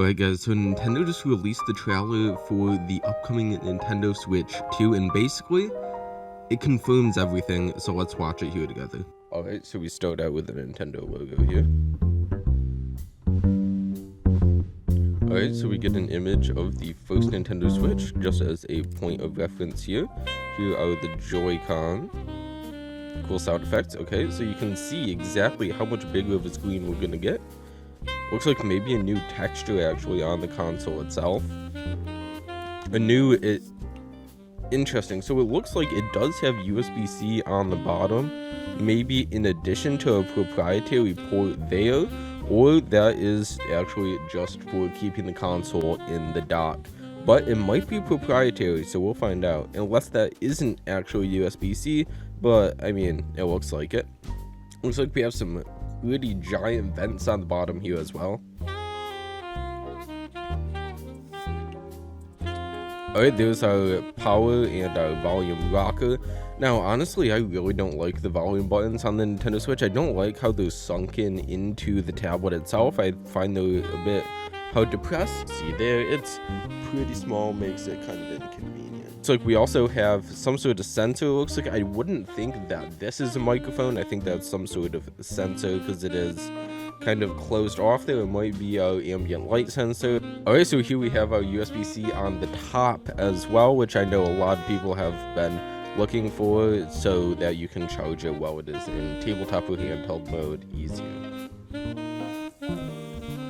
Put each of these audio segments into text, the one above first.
Alright guys, so Nintendo just released the trailer for the upcoming Nintendo Switch 2, and basically, it confirms everything, so let's watch it here together. Alright, so we start out with the Nintendo logo here. Alright, so we get an image of the first Nintendo Switch, just as a point of reference here. Here are the Joy-Con. Cool sound effects. Okay, so you can see exactly how much bigger of a screen we're gonna get. Looks like maybe a new texture actually on the console itself. Interesting. So it looks like it does have USB-C on the bottom, maybe in addition to a proprietary port there, or that is actually just for keeping the console in the dock. But it might be proprietary, so we'll find out. Unless that isn't actually USB-C, but I mean, it looks like it. Looks like we have some really giant vents on the bottom here as well. Alright, there's our power and our volume rocker. Now, honestly, I really don't like the volume buttons on the Nintendo Switch. I don't like how they're sunken into the tablet itself. I find they're a bit hard to press. See there, it's pretty small, makes it kind of inconvenient. It's like we also have some sort of sensor. It looks like I wouldn't think that this is a microphone. I think that's some sort of sensor because it is kind of closed off there. It might be our ambient light sensor. Alright, so here we have our USB-C on the top as well, which I know a lot of people have been looking for, so that you can charge it while it is in tabletop or handheld mode easier.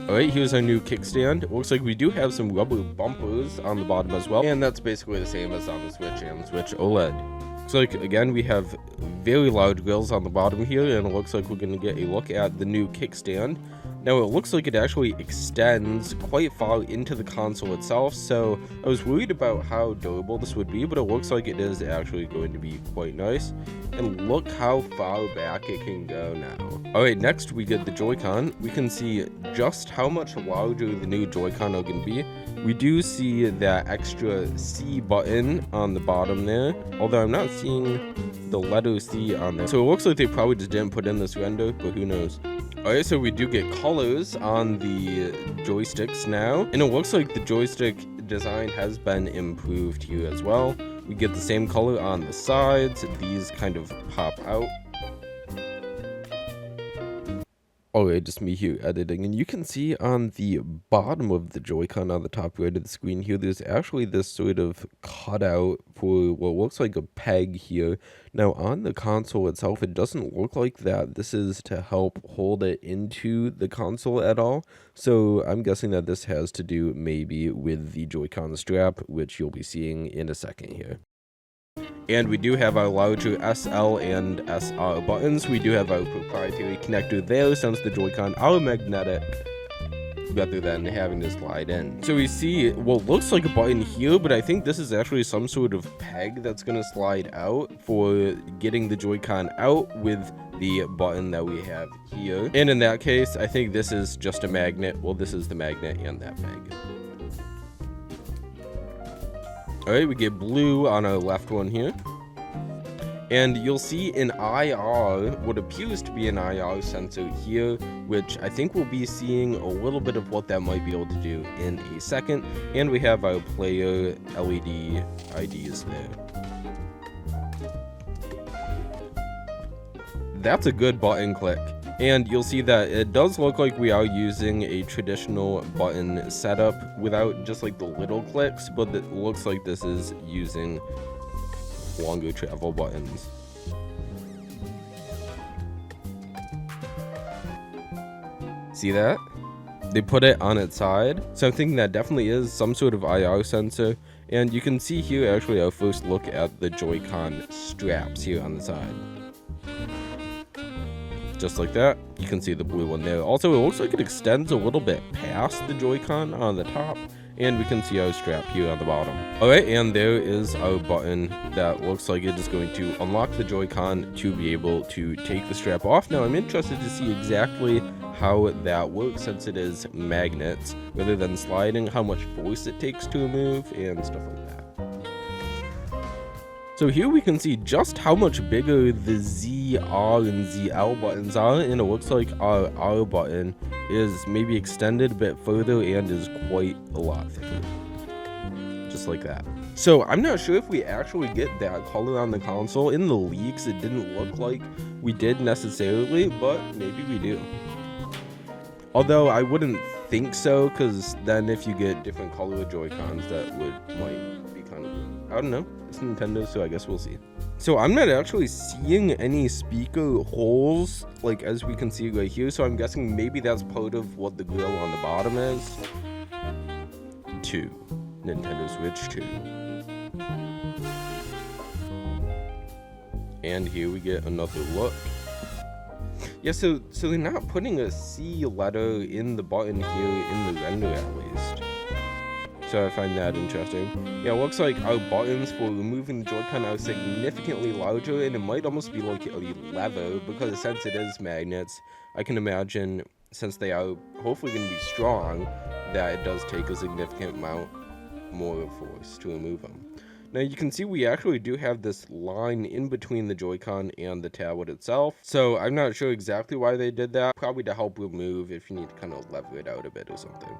Alright, here's our new kickstand. It looks like we do have some rubber bumpers on the bottom as well, and that's basically the same as on the Switch and Switch OLED. Looks like, again, we have very large grills on the bottom here, and it looks like we're going to get a look at the new kickstand. Now, it looks like it actually extends quite far into the console itself, so I was worried about how durable this would be, but it looks like it is actually going to be quite nice. And look how far back it can go now. Alright, next we get the Joy-Con. We can see just how much larger the new Joy-Con are going to be. We do see that extra C button on the bottom there, although I'm not seeing the letter C on there. So it looks like they probably just didn't put in this render, but who knows. Alright, so we do get colors on the joysticks now, and it looks like the joystick design has been improved here as well. We get the same color on the sides. These kind of pop out. Alright, just me here editing, and you can see on the bottom of the Joy-Con on the top right of the screen here, there's actually this sort of cutout for what looks like a peg here. Now, on the console itself, it doesn't look like that. This is to help hold it into the console at all, so I'm guessing that this has to do maybe with the Joy-Con strap, which you'll be seeing in a second here. And we do have our larger SL and SR buttons. We do have our proprietary connector there, since the Joy-Con are magnetic, rather than having to slide in. So we see what looks like a button here, but I think this is actually some sort of peg that's going to slide out for getting the Joy-Con out with the button that we have here. And in that case, I think this is just a magnet. Well, this is the magnet and that peg. Alright, we get blue on our left one here. And you'll see an IR, what appears to be an IR sensor here, which I think we'll be seeing a little bit of what that might be able to do in a second. And we have our player LED IDs there. That's a good button click. And you'll see that it does look like we are using a traditional button setup without just like the little clicks, but it looks like this is using longer travel buttons. See that? They put it on its side, so I'm thinking that definitely is some sort of IR sensor. And you can see here actually our first look at the Joy-Con straps here on the side. Just like that, you can see the blue one there. Also, it looks like it extends a little bit past the Joy-Con on the top, and we can see our strap here on the bottom. Alright, and there is our button that looks like it is going to unlock the Joy-Con to be able to take the strap off. Now, I'm interested to see exactly how that works, since it is magnets, rather than sliding, how much force it takes to move, and stuff like that. So here we can see just how much bigger the Z, R, and ZL buttons are, and it looks like our R button is maybe extended a bit further and is quite a lot thicker. Just like that. So I'm not sure if we actually get that color on the console. In the leaks, it didn't look like we did necessarily, but maybe we do. Although I wouldn't think so, because then if you get different color Joy-Cons, that might be kind of, I don't know. It's Nintendo, so I guess we'll see. So I'm not actually seeing any speaker holes, like as we can see right here. So I'm guessing maybe that's part of what the grill on the bottom is. 2. Nintendo Switch 2. And here we get another look. Yeah, so they're not putting a C letter in the button here in the render at least. So I find that interesting. Yeah, it looks like our buttons for removing the Joy-Con are significantly larger, and it might almost be like a lever, because since it is magnets, I can imagine, since they are hopefully going to be strong, that it does take a significant amount more force to remove them. Now you can see we actually do have this line in between the Joy-Con and the tablet itself, so I'm not sure exactly why they did that. Probably to help remove if you need to kind of lever it out a bit or something.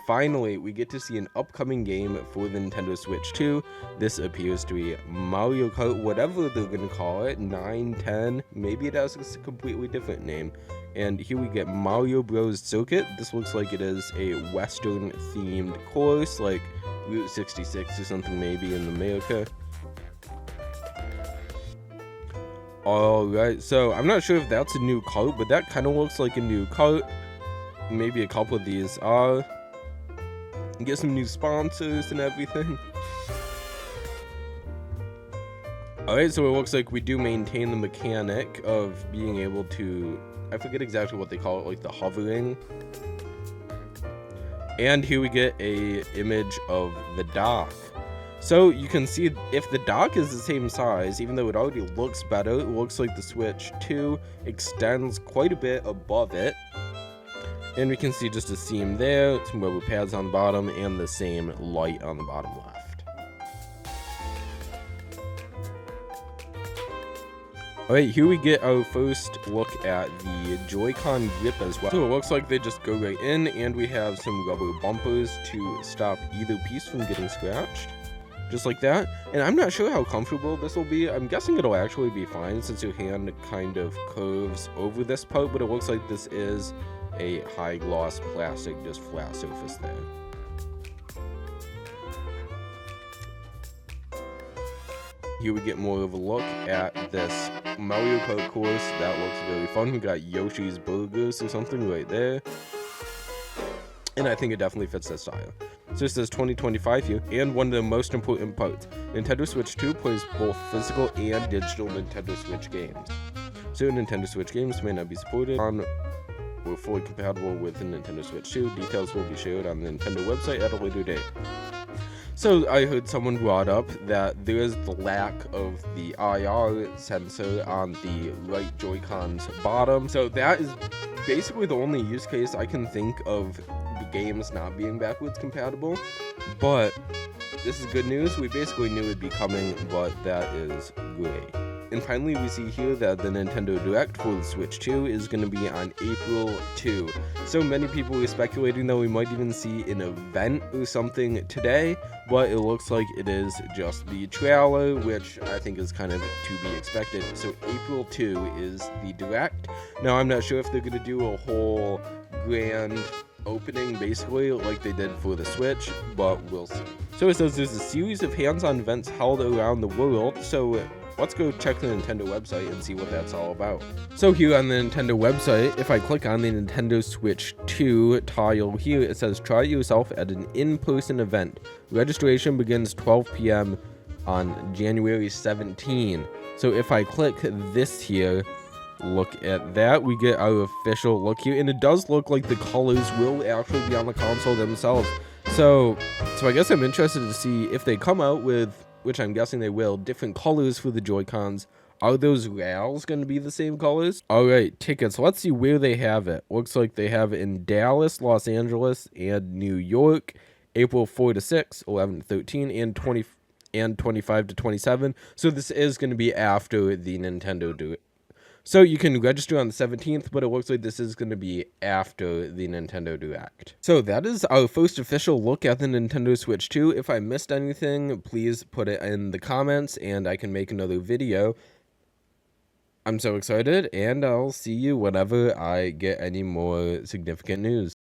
Finally, we get to see an upcoming game for the Nintendo Switch 2. This appears to be Mariokart, whatever they're going to call it, 9, 10, maybe it has a completely different name. And here we get Mario Bros. Circuit. This looks like it is a Western themed course, like Route 66 or something maybe in America. Alright, so I'm not sure if that's a new cart, but that kind of looks like a new cart. Maybe a couple of these are. Get some new sponsors and everything. Alright, so it looks like we do maintain the mechanic of being able to, I forget exactly what they call it, like the hovering. And here we get a image of the dock. So you can see if the dock is the same size, even though it already looks better, it looks like the Switch 2 extends quite a bit above it. And we can see just a seam there, some rubber pads on the bottom, and the same light on the bottom left. Alright, here we get our first look at the Joy-Con grip as well. So it looks like they just go right in, and we have some rubber bumpers to stop either piece from getting scratched. Just like that. And I'm not sure how comfortable this will be. I'm guessing it'll actually be fine since your hand kind of curves over this part, but it looks like this is a high gloss plastic, just flat surface there. Here we get more of a look at this Mario Kart course. That looks very fun. We got Yoshi's Burgers or something right there. And I think it definitely fits that style. So it says 2025 here, and one of the most important parts, Nintendo Switch 2 plays both physical and digital Nintendo Switch games. Certain Nintendo Switch games may not be supported on or fully compatible with the Nintendo Switch 2. Details will be shared on the Nintendo website at a later date. So I heard someone brought up that there is the lack of the IR sensor on the right Joy-Con's bottom. So that is basically the only use case I can think of the games not being backwards compatible. But this is good news. We basically knew it'd be coming, but that is great. And finally, we see here that the Nintendo Direct for the Switch 2 is going to be on April 2. So many people were speculating that we might even see an event or something today, but it looks like it is just the trailer, which I think is kind of to be expected. So April 2 is the Direct. Now, I'm not sure if they're going to do a whole grand opening basically like they did for the Switch, but we'll see. So it says there's a series of hands-on events held around the world, so let's go check the Nintendo website and see what that's all about. So here on the Nintendo website, if I click on the Nintendo Switch 2 tile here, it says try yourself at an in-person event. Registration begins 12 p.m. on January 17. So if I click this here, look at that, we get our official look here, and it does look like the colors will actually be on the console themselves. So I guess I'm interested to see if they come out with, which I'm guessing they will, different colors for the Joy-Cons. Are those rails going to be the same colors? Alright, tickets. Let's see where they have it. Looks like they have it in Dallas, Los Angeles, and New York, April 4 to 6, 11 to 13, and 25 to 27. So this is going to be after the Nintendo So you can register on the 17th, but it looks like this is going to be after the Nintendo Direct. So that is our first official look at the Nintendo Switch 2. If I missed anything, please put it in the comments and I can make another video. I'm so excited, and I'll see you whenever I get any more significant news.